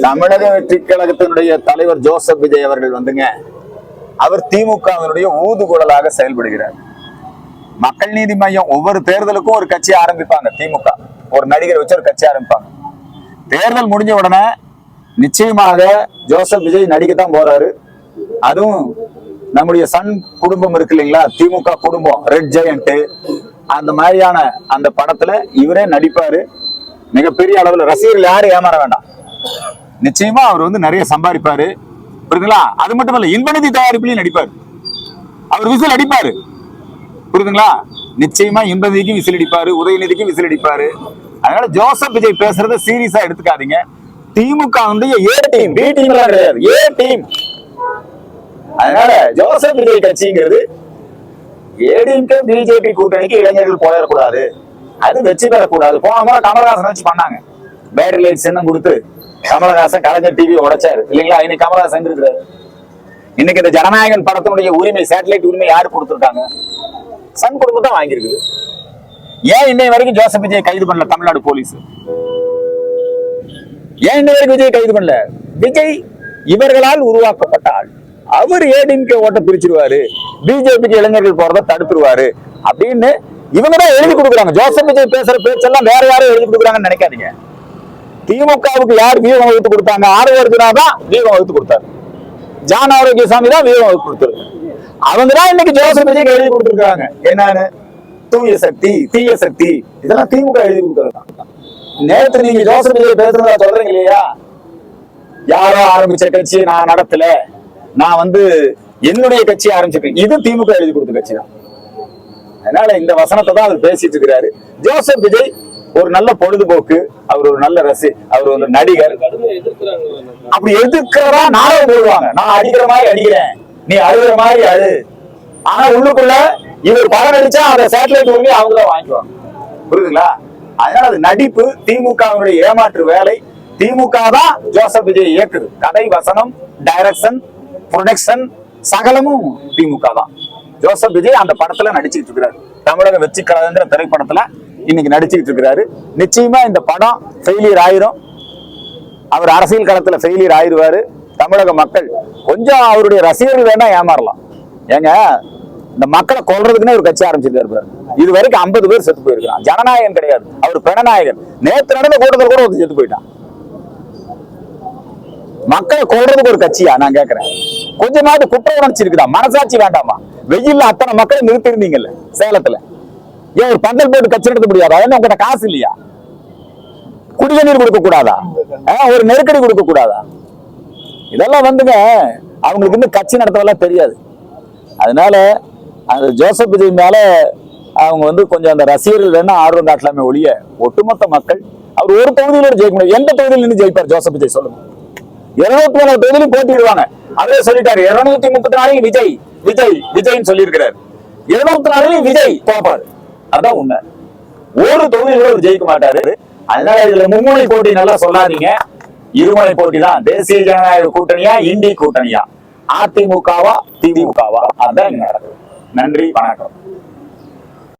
தமிழக வெற்றி கழகத்தினுடைய தலைவர் ஜோசப் விஜய் அவர்கள் வந்துங்க, அவர் திமுகவினுடைய ஊதுகுழலாக செயல்படுகிறார். மக்கள் நீதி மையம் ஒவ்வொரு தேர்தலுக்கும் ஒரு கட்சி ஆரம்பிப்பாங்க. திமுக ஒரு நடிகர் வச்சு ஒரு கட்சி ஆரம்பிப்பாங்க. தேர்தல் முடிஞ்ச உடனே நிச்சயமாக ஜோசப் விஜய் நடிக்கத்தான் போறாரு. அதுவும் நம்முடைய சன் குடும்பம் இருக்கு இல்லைங்களா, திமுக குடும்பம், ரெட் ஜெயண்ட், அந்த மாதிரியான அந்த படத்துல இவரே நடிப்பாரு. மிகப்பெரிய அளவுல ரசிகர்கள் யாரும் ஏமாற வேண்டாம். நிச்சயமா அவர் வந்து நிறைய சம்பாதிப்பாரு, புரியுதுங்களா? அது மட்டும் இல்ல, இன்பநிதி தயாரிப்புலையும் நடிப்பாரு. அவர் விசில் அடிப்பாரு, புரியுதுங்களா? நிச்சயமா இன்பநிதிக்கும் விசில் அடிப்பாரு, உதயநிதிக்கும் விசில் அடிப்பாரு. அதனால ஜோசப் விஜய் பேசுறத சீரியஸா எடுத்துக்காதீங்க. திமுக வந்து ஏ டீம், பி டீம் எல்லாம் கிடையாது, ஏ டீம். அதனால ஜோசப் விஜய் கட்சிங்கிறது ஏடிஎம்கே பிஜேபி கூட்டணிக்கு இளைஞர்கள் போயிடக்கூடாது, அது வெற்றி பெறக்கூடாது. போன முறை கமலஹாசன் வச்சு பண்ணாங்க, பேட்டரி லைட் சின்னம் கொடுத்து கமலஹாசன் கலைஞர் டிவி உடைச்சாரு இல்லைங்களா? இன்னைக்கு கமலஹாசன் இருக்கிறாரு. இன்னைக்கு இந்த ஜனநாயகன் படத்தினுடைய உரிமை, சேட்டலைட் உரிமை யாரு கொடுத்துருக்காங்க? சன் குடும்பம் தான் வாங்கியிருக்குது. ஏன் இன்னை வரைக்கும் ஜோசப் விஜய் கைது பண்ணல தமிழ்நாடு போலீஸ்? ஏன் இன்னை வரைக்கும் விஜய் கைது பண்ணல? விஜய் இவர்களால் உருவாக்கப்பட்ட ஆள். அவர் ஏடிஎம்கே ஓட்ட பிரிச்சிருவாரு, பிஜேபிக்கு இளைஞர்கள் போறதை தடுத்துருவாரு அப்படின்னு இவங்கதான் எழுதி கொடுக்குறாங்க. ஜோசப் விஜய் பேசுற பேச்செல்லாம் வேற யாரும் எழுதி கொடுக்குறாங்கன்னு நினைக்காதீங்க. திமுகவுக்கு யார் வியூகம் வகுத்து கொடுத்தாங்க? ஆரோக்கியா தான் வியூகம் வகுத்து கொடுத்தாரு. ஜான் ஆரோக்கியசாமி தான் வியூகம் வகுத்து கொடுத்தாரு. அவங்க தான் இன்னைக்கு ஜோசப் விஜய் எழுதி கொடுத்துருக்காங்க. என்னன்னு? தூய சக்தி, தீய சக்தி, இதெல்லாம் திமுக எழுதி கொடுத்தாங்க. நேற்று நீங்க ஜோசப் விஜய் பேசுறதா சொல்றீங்க இல்லையா, யாரோ ஆரம்பிச்ச கட்சி நான் நடத்தல, நான் வந்து என்னுடைய கட்சி ஆரம்பிச்சிருக்கேன், இது திமுக எழுதி கொடுத்த கட்சி தான். அதனால இந்த வசனத்தை தான் அவர் பேசிட்டு இருக்கிறாரு. ஜோசப் விஜய் ஒரு நல்ல பொழுதுபோக்கு, அவர் ஒரு நல்ல அவர் ஒரு நடிகர். அப்படி எதிர்க்கிறதா நானும் போடுவாங்க, நான் அடிக்கிற மாதிரி அடிக்கிறேன், நீ அழுகிற மாதிரி அழு. ஆனா உள்ளுக்குள்ள இவர் படம் நடிச்சா அந்த சேட்டலைட் உரிமை அவங்க தான் வாங்கிக்குவாங்க, புரியுதுங்களா? அதனால அது நடிப்பு, திமுகவினுடைய ஏமாற்று வேலை. திமுக தான் ஜோசப் விஜய் இயக்குது. கதை, வசனம், டைரக்ஷன், ப்ரொடக்ஷன் சகலமும் திமுக தான். ஜோசப் விஜய் அந்த படத்துல நடிச்சுட்டு இருக்கிறாரு. தமிழக வெற்றி கழகங்கிற திரைப்படத்துல இன்னைக்கு நடிச்சுட்டு இருக்கிறாரு. நிச்சயமா இந்த படம் ஃபெயிலியர் ஆயிரும். அவர் அரசியல் களத்துல ஃபெயிலியர் ஆயிடுவாரு. தமிழக மக்கள் கொஞ்சம் அவருடைய ரசிகர்கள் வேணா ஏமாறலாம். ஏங்க, இந்த மக்களை கொல்றதுக்குன்னே ஒரு கட்சி ஆரம்பிச்சிருக்காரு. இது வரைக்கும் 50 பேர் செத்து போயிருக்கான். ஜனநாயகன் கிடையாது, அவர் பிரணநாயகன். நேற்று நடந்த கூட்டத்தில் கூட செத்து போயிட்டான். மக்களை கொல்றதுக்கு ஒரு கட்சியா? நான் கேட்கிறேன். கொஞ்சமாவது குற்ற உணர்ச்சி இருக்குதா? மனசாட்சி வேண்டாமா? வெயில்ல அத்தனை மக்களை நிறுத்தி இருந்தீங்கல்ல சேலத்துல, ஏன் ஒரு பந்தல் போட்டு கட்சி நடத்த முடியாதா? ஏன்னா உங்ககிட்ட காசு இல்லையா? குடிநீர் கொடுக்க கூடாதா? ஒரு நெருக்கடி கொடுக்க கூடாதா? இதெல்லாம் வந்துங்க அவங்களுக்கு இன்னும் கட்சி நடத்தவெல்லாம் தெரியாது. அதனால அந்த ஜோசப் விஜய் மேல அவங்க வந்து கொஞ்சம் அந்த ரசிகர்கள் வேணா ஆர்வம் காட்டலாமே ஒழிய, ஒட்டுமொத்த மக்கள் அவர் ஒரு தொகுதியில ஜெயிக்க முடியும். எந்த தொகுதியில் நின்று ஜெயிப்பார் ஜோசப் விஜய் சொல்லுங்க? 203 தொகுதியிலும் போட்டிடுவாங்க. அதே சொல்லிட்டாரு. 234 விஜய் விஜய் விஜய்னு சொல்லி இருக்கிறார். 204 விஜய் தோப்பாரு. அதான் உண்மை. ஒரு தொகுதியில அவர் ஜெயிக்க மாட்டாரு. அதனால இதுல மும்முனை போட்டி நல்லா சொல்லாதீங்க. இருமுனை போட்டி தான். தேசிய ஜனநாயக கூட்டணியா, இந்தி கூட்டணியா, அதிமுகவா, திமுகவா, அதான் நடக்குது. நன்றி, வணக்கம்.